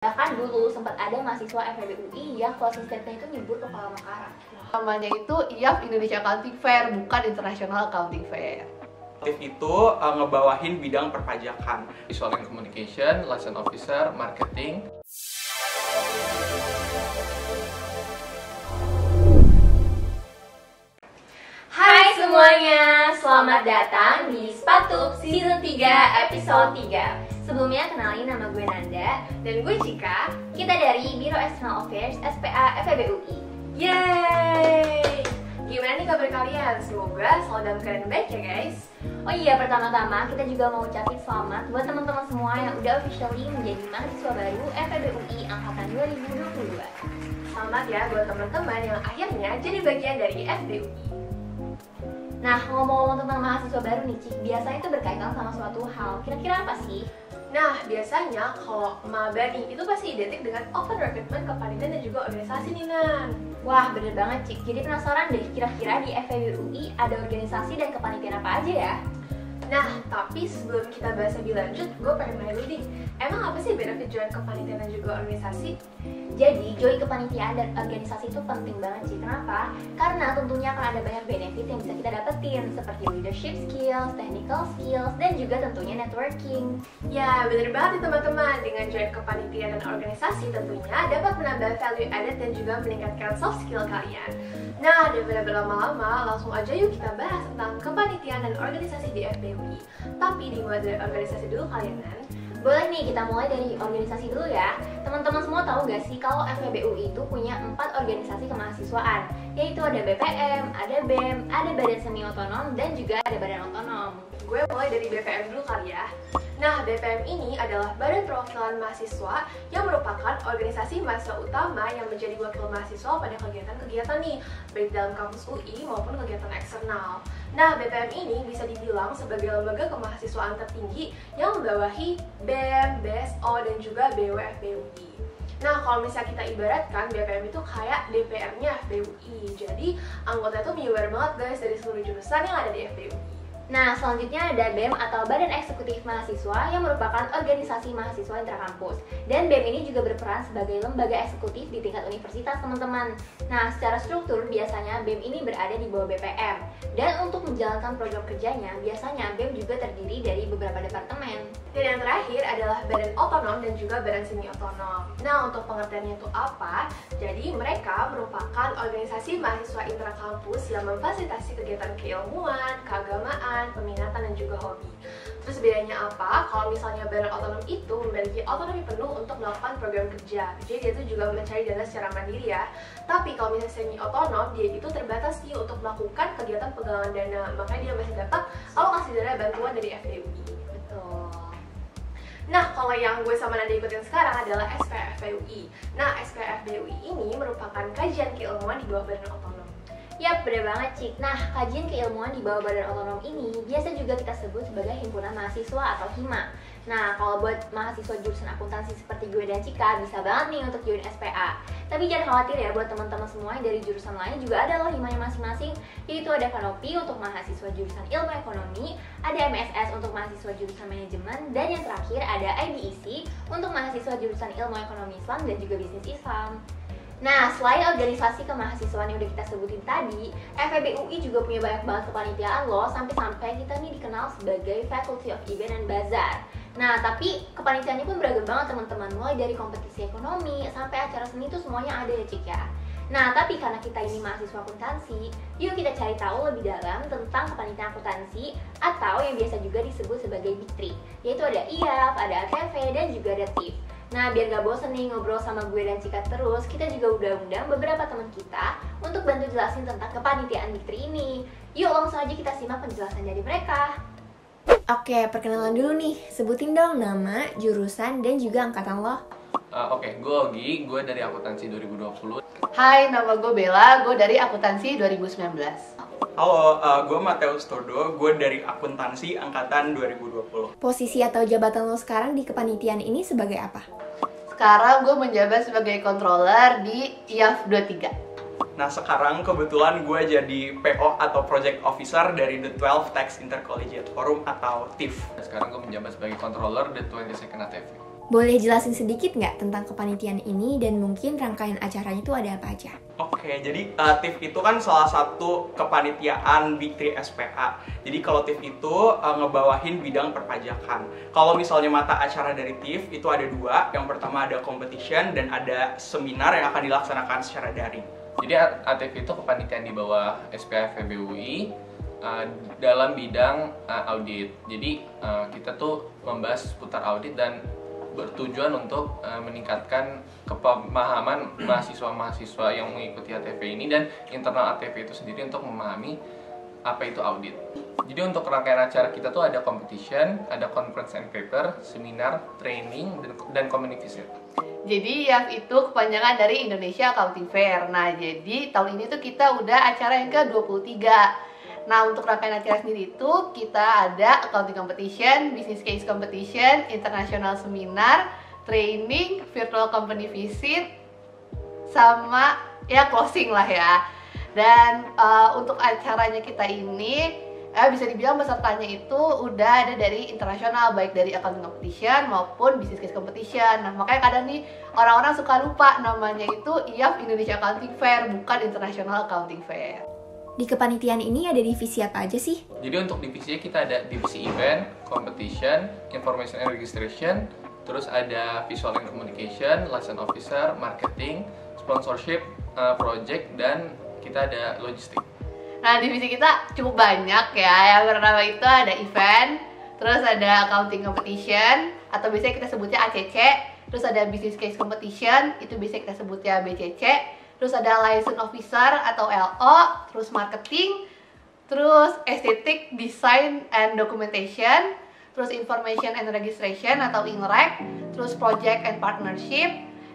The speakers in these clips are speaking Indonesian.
Bahkan dulu sempat ada mahasiswa FEB UI yang closing statement itu nyebut lokal Makassar. Namanya itu IAF Indonesia Accounting Fair, bukan International Accounting Fair. Itu ngebawahin bidang perpajakan, Visual and Communication, Liaison Officer, Marketing. Hai semuanya, selamat datang di Spatup Season 3 Episode 3. Sebelumnya kenalin, nama gue Nanda Dan gue Cika. Kita dari Biro External Affairs SPA FEB UI. Yeay! Gimana nih kabar kalian? Semoga selalu dalam keadaan baik ya guys. Oh iya, pertama-tama kita juga mau ucapin selamat buat teman-teman semua yang udah officially menjadi mahasiswa baru FEB UI Angkatan 2022. Selamat ya buat teman-teman yang akhirnya jadi bagian dari FBUI. Nah, ngomong-ngomong tentang mahasiswa baru nih Cik, biasanya itu berkaitan sama suatu hal. Kira-kira apa sih? Nah, biasanya kalau maba nih, itu pasti identik dengan open recruitment kepanitiaan dan juga organisasi nih Nan. Wah, bener banget Cik. Jadi penasaran deh, kira-kira di FEB UI ada organisasi dan kepanitiaan apa aja ya? Nah, tapi sebelum kita bahas lebih lanjut, gue pengen nanya dulu nih, emang apa sih benefit join kepanitiaan dan juga organisasi? Jadi, join kepanitiaan dan organisasi itu penting banget sih. Kenapa? Karena tentunya akan ada banyak benefit yang bisa kita dapetin, seperti leadership skills, technical skills, dan juga tentunya networking. Ya, bener banget nih teman-teman. Dengan join kepanitiaan dan organisasi tentunya dapat menambah value added dan juga meningkatkan soft skill kalian. Nah, daripada berlama-lama, langsung aja yuk kita bahas tentang kepanitiaan dan organisasi di FBUI. Tapi dimulai dari organisasi dulu kalian kan? Boleh nih, kita mulai dari organisasi dulu ya. Teman-teman semua tahu gak sih kalau FEB UI itu punya 4 organisasi kemahasiswaan, yaitu ada BPM, ada BEM, ada Badan Semi Otonom, dan juga ada Badan Otonom. Gue mulai dari BPM dulu kali ya. Nah, BPM ini adalah Badan Perwakilan Mahasiswa yang merupakan organisasi mahasiswa utama yang menjadi wakil mahasiswa pada kegiatan-kegiatan nih, baik dalam kampus UI maupun kegiatan eksternal. Nah, BPM ini bisa dibilang sebagai lembaga kemahasiswaan tertinggi yang membawahi BEM, BSO, dan juga BW FBUI. Nah, kalau misalnya kita ibaratkan, BPM itu kayak DPR-nya FBUI. Jadi, anggota itu menyebar banget guys dari seluruh jurusan yang ada di FBUI. Nah, selanjutnya ada BEM atau Badan Eksekutif Mahasiswa yang merupakan organisasi mahasiswa intrakampus. Dan BEM ini juga berperan sebagai lembaga eksekutif di tingkat universitas, teman-teman. Nah, secara struktur biasanya BEM ini berada di bawah BPM. Dan untuk menjalankan program kerjanya, biasanya BEM juga terdiri dari beberapa departemen. Dan yang terakhir adalah Badan Otonom dan juga Badan Semi Otonom. Nah, untuk pengertiannya itu apa? Jadi, mereka merupakan organisasi mahasiswa intrakampus yang memfasilitasi kegiatan keilmuan, keagamaan, peminatan, dan juga hobi. Terus bedanya apa? Kalau misalnya Badan Otonom itu memiliki otonomi penuh untuk melakukan program kerja. Jadi dia itu juga mencari dana secara mandiri ya. Tapi kalau misalnya semi otonom, dia itu terbatas sih untuk melakukan kegiatan penggalangan dana. Makanya dia masih dapat alokasi dana bantuan dari FBUI. Betul. Nah, kalau yang gue sama Nanda ikutin sekarang adalah SPFBUI. Nah, SPFBUI ini merupakan kajian keilmuan di bawah Badan Otonom. Yap, bener banget Cik. Nah, kajian keilmuan di bawah Badan Otonom ini biasa juga kita sebut sebagai himpunan mahasiswa atau HIMA. Nah, kalau buat mahasiswa jurusan akuntansi seperti gue dan Cika, bisa banget nih untuk join SPA. Tapi jangan khawatir ya, buat teman-teman semua yang dari jurusan lain juga ada loh himanya masing-masing, yaitu ada Kanopi untuk mahasiswa jurusan ilmu ekonomi, ada MSS untuk mahasiswa jurusan manajemen, dan yang terakhir ada IBEC untuk mahasiswa jurusan ilmu ekonomi Islam dan juga bisnis Islam. Nah, selain organisasi kemahasiswaan yang udah kita sebutin tadi, FEB UI juga punya banyak banget kepanitiaan loh, sampai-sampai kita nih dikenal sebagai Faculty of Event and Bazaar. Nah, tapi kepanitiaannya pun beragam banget teman-teman, mulai dari kompetisi ekonomi sampai acara seni itu semuanya ada ya Cik ya. Nah, tapi karena kita ini mahasiswa akuntansi, yuk kita cari tahu lebih dalam tentang kepanitiaan akuntansi atau yang biasa juga disebut sebagai Big Three, yaitu ada IAF, ada ATV, dan juga ada TIF. Nah, biar gak bosen nih ngobrol sama gue dan Cika terus, kita juga udah undang beberapa teman kita untuk bantu jelasin tentang kepanitiaan Big Three ini. Yuk langsung aja kita simak penjelasan dari mereka. Oke, perkenalan dulu nih. Sebutin dong nama, jurusan, dan juga angkatan lo. Oke, gue Ogi, gue dari akuntansi 2020. Hai, nama gue Bella, gue dari akuntansi 2019. Halo, gue Mateus Todo, gue dari akuntansi angkatan 2020. Posisi atau jabatan lo sekarang di kepanitiaan ini sebagai apa? Sekarang gue menjabat sebagai controller di IAF 23. Nah, sekarang kebetulan gue jadi PO atau Project Officer dari The 12 Tax Intercollegiate Forum atau TIF. Sekarang gue menjabat sebagai controller The 22nd ATV. Boleh jelasin sedikit nggak tentang kepanitiaan ini dan mungkin rangkaian acaranya itu ada apa aja? Oke, jadi TIF itu kan salah satu kepanitiaan Big 3 SPA. Jadi kalau TIF itu ngebawahin bidang perpajakan. Kalau misalnya mata acara dari TIF itu ada dua. Yang pertama ada competition dan ada seminar yang akan dilaksanakan secara daring. Jadi ATV itu kepanitiaan di bawah SPA FEB UI dalam bidang audit. Jadi kita tuh membahas seputar audit dan bertujuan untuk meningkatkan kepemahaman mahasiswa-mahasiswa yang mengikuti ATV ini dan internal ATV itu sendiri untuk memahami apa itu audit. Jadi untuk rangkaian acara kita tuh ada competition, ada conference and paper, seminar, training, dan community visit. Jadi YAF itu kepanjangan dari Indonesia Accounting Fair. Nah, jadi tahun ini tuh kita udah acara yang ke-23. Nah, untuk rangkaian acara sendiri itu kita ada accounting competition, business case competition, international seminar, training, virtual company visit, sama ya closing lah ya. Dan untuk acaranya kita ini bisa dibilang pesertanya itu udah ada dari internasional, baik dari accounting competition maupun business case competition. Nah, makanya kadang nih orang-orang suka lupa namanya itu IAF Indonesia Accounting Fair, bukan International Accounting Fair. Di kepanitiaan ini ada divisi apa aja sih? Jadi untuk divisinya kita ada divisi event, competition, information and registration, terus ada visual and communication, liaison officer, marketing, sponsorship, project, dan kita ada logistik. Nah, divisi kita cukup banyak ya. Yang pertama itu ada event, terus ada accounting competition, atau biasanya kita sebutnya ACC, terus ada business case competition, itu biasanya kita sebutnya BCC, terus ada liaison officer atau LO, terus marketing, terus aesthetic, design and documentation, terus information and registration atau INREG, terus project and partnership,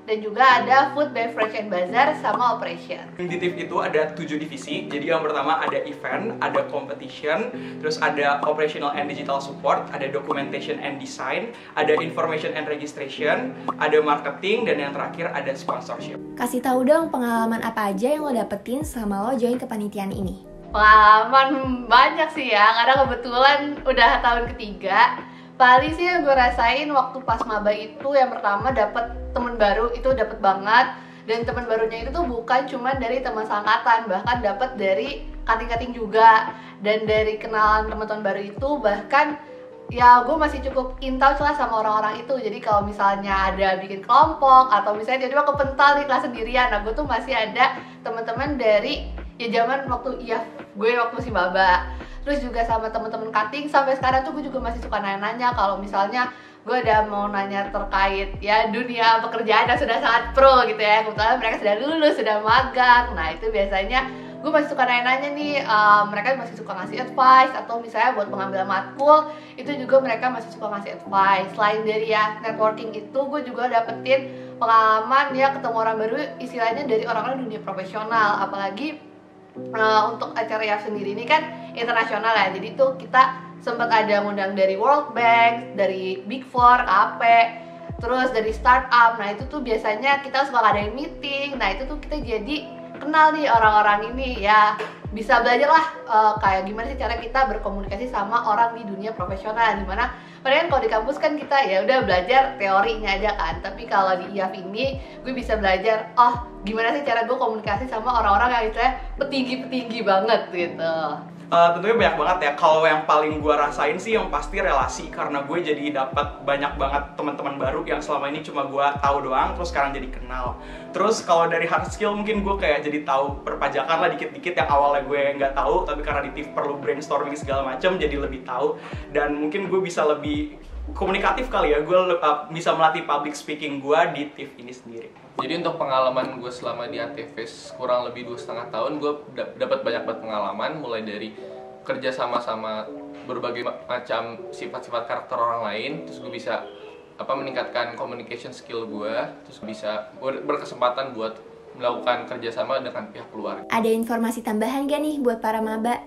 dan juga ada food, beverage and bazaar sama operation. Di TIF itu ada 7 divisi. Jadi yang pertama ada event, ada competition, terus ada operational and digital support, ada documentation and design, ada information and registration, ada marketing, dan yang terakhir ada sponsorship. Kasih tahu dong pengalaman apa aja yang lo dapetin selama lo join kepanitiaan ini. Pengalaman banyak sih ya, karena kebetulan udah tahun ketiga. Paling sih yang gue rasain waktu pas maba itu yang pertama dapet temen baru, itu dapet banget. Dan teman barunya itu tuh bukan cuma dari teman seangkatan, bahkan dapet dari kating-kating juga. Dan dari kenalan teman-teman baru itu bahkan ya gue masih cukup in touch lah sama orang-orang itu. Jadi kalau misalnya ada bikin kelompok atau misalnya tiba-tiba kepental di kelas sendirian, nah gue tuh masih ada teman-teman dari ya zaman waktu gue waktu masih maba. Terus juga sama teman-teman cutting sampai sekarang tuh gue juga masih suka nanya-nanya kalau misalnya gue ada mau nanya terkait ya dunia pekerjaan yang sudah sangat pro gitu ya. Kebetulan mereka sudah lulus, sudah magang. Nah itu biasanya gue masih suka nanya-nanya nih, mereka masih suka ngasih advice, atau misalnya buat pengambilan matkul itu juga mereka masih suka ngasih advice. Selain dari ya networking itu, gue juga dapetin pengalaman ya ketemu orang baru istilahnya dari orang-orang dunia profesional. Apalagi untuk acara YAF sendiri ini kan internasional ya, jadi tuh kita sempat ada ngundang dari World Bank, dari Big Four, KP, terus dari startup. Nah itu tuh biasanya kita suka ngadain meeting. Nah itu tuh kita jadi kenal nih orang-orang ini ya, bisa belajar lah kayak gimana sih cara kita berkomunikasi sama orang di dunia profesional. Dimana padahal kalau di kampus kan kita ya udah belajar teorinya aja kan, tapi kalau di IAF ini gue bisa belajar gimana sih cara gue komunikasi sama orang-orang yang istilahnya petinggi-petinggi banget gitu. Tentunya banyak banget ya. Kalau yang paling gue rasain sih yang pasti relasi, karena gue jadi dapat banyak banget teman-teman baru yang selama ini cuma gue tahu doang, terus sekarang jadi kenal. Terus kalau dari hard skill mungkin gue kayak jadi tahu perpajakan lah dikit-dikit yang awalnya gue nggak tahu, tapi karena di TIF perlu brainstorming segala macam jadi lebih tahu. Dan mungkin gue bisa lebih komunikatif kali ya, gue bisa melatih public speaking gue di TIF ini sendiri. Jadi untuk pengalaman gue selama di ATVs kurang lebih 2,5 tahun, gue dapat banyak banget pengalaman, mulai dari kerja sama-sama berbagai macam sifat-sifat karakter orang lain, terus gue bisa meningkatkan communication skill gue, terus bisa berkesempatan buat melakukan kerjasama dengan pihak keluarga. Ada informasi tambahan gak nih buat para maba?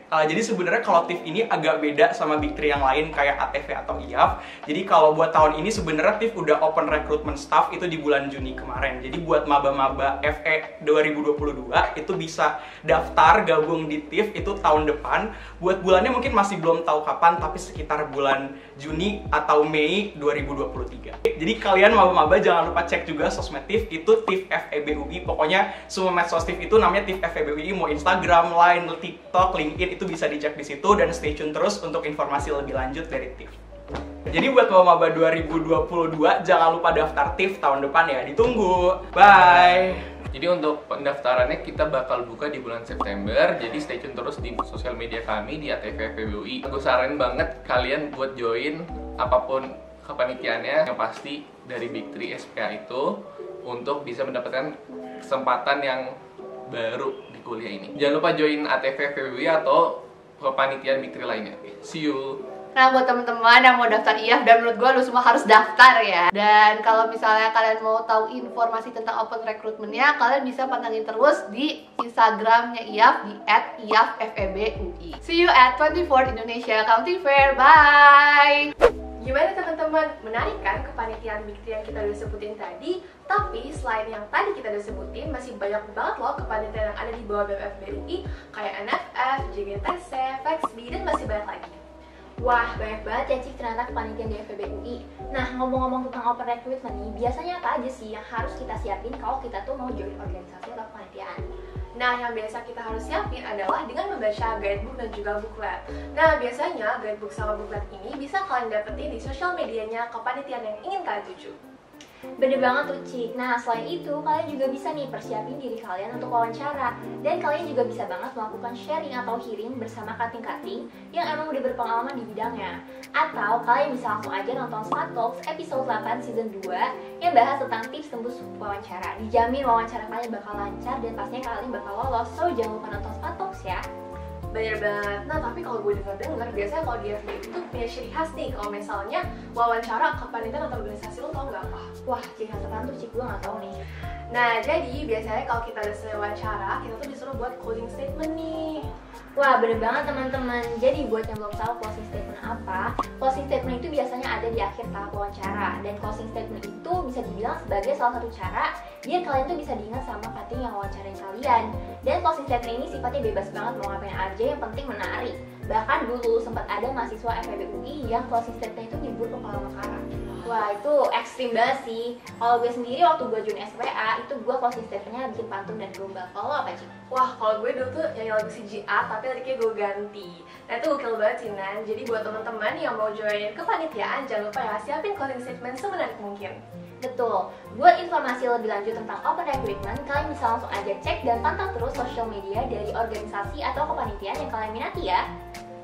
Jadi sebenarnya kalau TIF ini agak beda sama Big 3 yang lain kayak ATV atau IAF. Jadi kalau buat tahun ini sebenarnya TIF udah open recruitment staff itu di bulan Juni kemarin. Jadi buat maba-maba FE 2022 itu bisa daftar gabung di TIF itu tahun depan. Buat bulannya mungkin masih belum tahu kapan, tapi sekitar bulan Juni atau Mei 2023. Jadi kalian maba-maba jangan lupa cek juga sosmed TIF, itu TIF FEBUI. Pokoknya semua medsos TIF itu namanya TIF FEBUI, mau Instagram, Line, TikTok, LinkedIn itu bisa dicek di situ, dan stay tune terus untuk informasi lebih lanjut dari TIF. Jadi buat maba 2022 jangan lupa daftar TIF tahun depan ya, ditunggu. Bye. Jadi untuk pendaftarannya kita bakal buka di bulan September, jadi stay tune terus di sosial media kami di ATV FEBUI. Gue saranin banget kalian buat join apapun kepanitiaannya, yang pasti dari Big 3 SPA itu untuk bisa mendapatkan kesempatan yang baru di kuliah ini. Jangan lupa join ATV FEBUI atau kepanitiaan Big 3 lainnya. See you! Nah, buat teman-teman yang mau daftar IAF, dan menurut gue lu semua harus daftar ya. Dan kalau misalnya kalian mau tahu informasi tentang open recruitment-nya, kalian bisa pantengin terus di Instagramnya IAF di @IAFFEBUI. See you at 24 Indonesia County Fair. Bye! Gimana teman-teman? Menarik kan kepanitiaan Big 3 yang kita udah sebutin tadi? Tapi selain yang tadi kita udah sebutin, masih banyak banget loh kepanitiaan yang ada di bawah BMFBUI, kayak NFF, JGTC, FEXB, dan masih banyak lagi. Wah, banyak banget ya Cik ternyata kepanitiaan di FEBUI. Nah, ngomong-ngomong tentang open recruitment nih, biasanya apa aja sih yang harus kita siapin kalau kita tuh mau join organisasi atau kepanitiaan? Nah, yang biasa kita harus siapin adalah dengan membaca guidebook dan juga booklet. Nah, biasanya guidebook sama booklet ini bisa kalian dapetin di sosial medianya kepanitiaan yang ingin kalian tuju. Bener banget tuh Cik. Nah, selain itu kalian juga bisa nih persiapin diri kalian untuk wawancara. Dan kalian juga bisa banget melakukan sharing atau hearing bersama kating-kating yang emang udah berpengalaman di bidangnya. Atau kalian bisa langsung aja nonton Smart Talks episode 8 season 2 yang bahas tentang tips tembus wawancara. Dijamin wawancara kalian bakal lancar dan pastinya kalian bakal lolos. So, jangan lupa nonton Smart Talks ya. Bener banget. Nah, tapi kalau gue denger biasanya kalau di FB itu punya ciri khas nih. Kalau misalnya wawancara kepanitiaan atau organisasi, lo tau nggak apa? Wah, ciri khas apaan tuh Cik? Gue nggak tahu nih. Nah, jadi biasanya kalau kita udah selesai wawancara, kita tuh disuruh buat closing statement nih. Wah, bener banget teman-teman. Jadi buat yang belum tahu closing statement apa, closing statement itu biasanya ada di akhir tahap wawancara. Dan closing statement itu bisa dibilang sebagai salah satu cara biar kalian tuh bisa diingat sama kating yang wawancarain kalian. Dan closing statement ini sifatnya bebas banget, mau ngapain aja, yang penting menarik. Bahkan dulu sempat ada mahasiswa FEBUI yang closing statement itu nyebut pengalaman karang. Wah, itu ekstrim banget sih. Kalau gue sendiri waktu gue join SPA, itu gue closing statement-nya bikin pantun dan gombal. Kalau apa Cik? Wah, kalau gue dulu tuh nyanyi lagu CGR, tapi liriknya gue ganti. Nah, itu gokil banget sih, Nan. Jadi buat teman-teman yang mau join kepanitiaan, jangan lupa ya siapin closing statement semenarik mungkin. Betul. Buat informasi lebih lanjut tentang open recruitment, kalian bisa langsung aja cek dan pantau terus sosial media dari organisasi atau kepanitiaan yang kalian minati ya.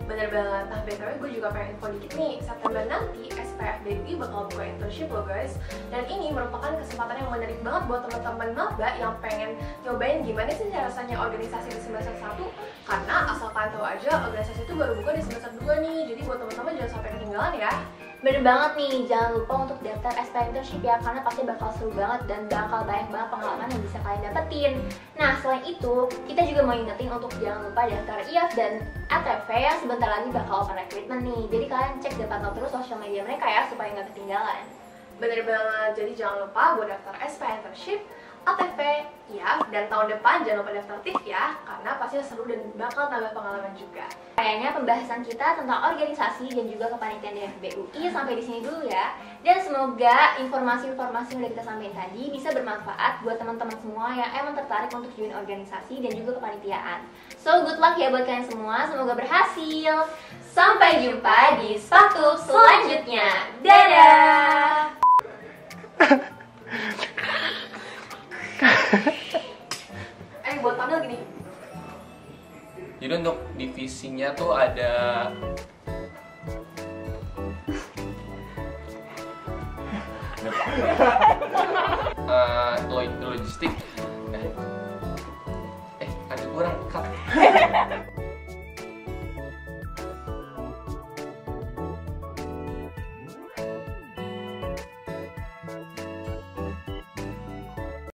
Bener banget. Nah, BTW gue juga pengen info dikit nih. September nanti SPFBUI bakal buka internship loh guys. Dan ini merupakan kesempatan yang menarik banget buat teman-teman maba yang pengen nyobain gimana sih rasanya organisasi di semester 1. Karena asal kalian tahu aja, organisasi itu baru buka di semester 2 nih. Jadi buat teman-teman jangan sampai ketinggalan ya. Bener banget nih, jangan lupa untuk daftar SPA internship ya, karena pasti bakal seru banget dan bakal banyak banget pengalaman yang bisa kalian dapetin. Nah, selain itu, kita juga mau ingetin untuk jangan lupa daftar IAF dan ATV yang sebentar lagi bakal open recruitment nih. Jadi kalian cek dan pantau terus sosial media mereka ya, supaya nggak ketinggalan. Bener banget, jadi jangan lupa buat daftar SPA internship, ATV, IAF, dan tahun depan jangan lupa daftar TIF ya, karena pasti seru dan bakal tambah pengalaman juga. Kayaknya pembahasan kita tentang organisasi dan juga kepanitiaan di FEBUI sampai di sini dulu ya. Dan semoga informasi-informasi yang udah kita sampaikan tadi bisa bermanfaat buat teman-teman semua yang emang tertarik untuk join organisasi dan juga kepanitiaan. So, good luck ya buat kalian semua, semoga berhasil. Sampai jumpa di Sepatu selanjutnya. Dadah! Buat panel gini. Jadi untuk divisinya tuh ada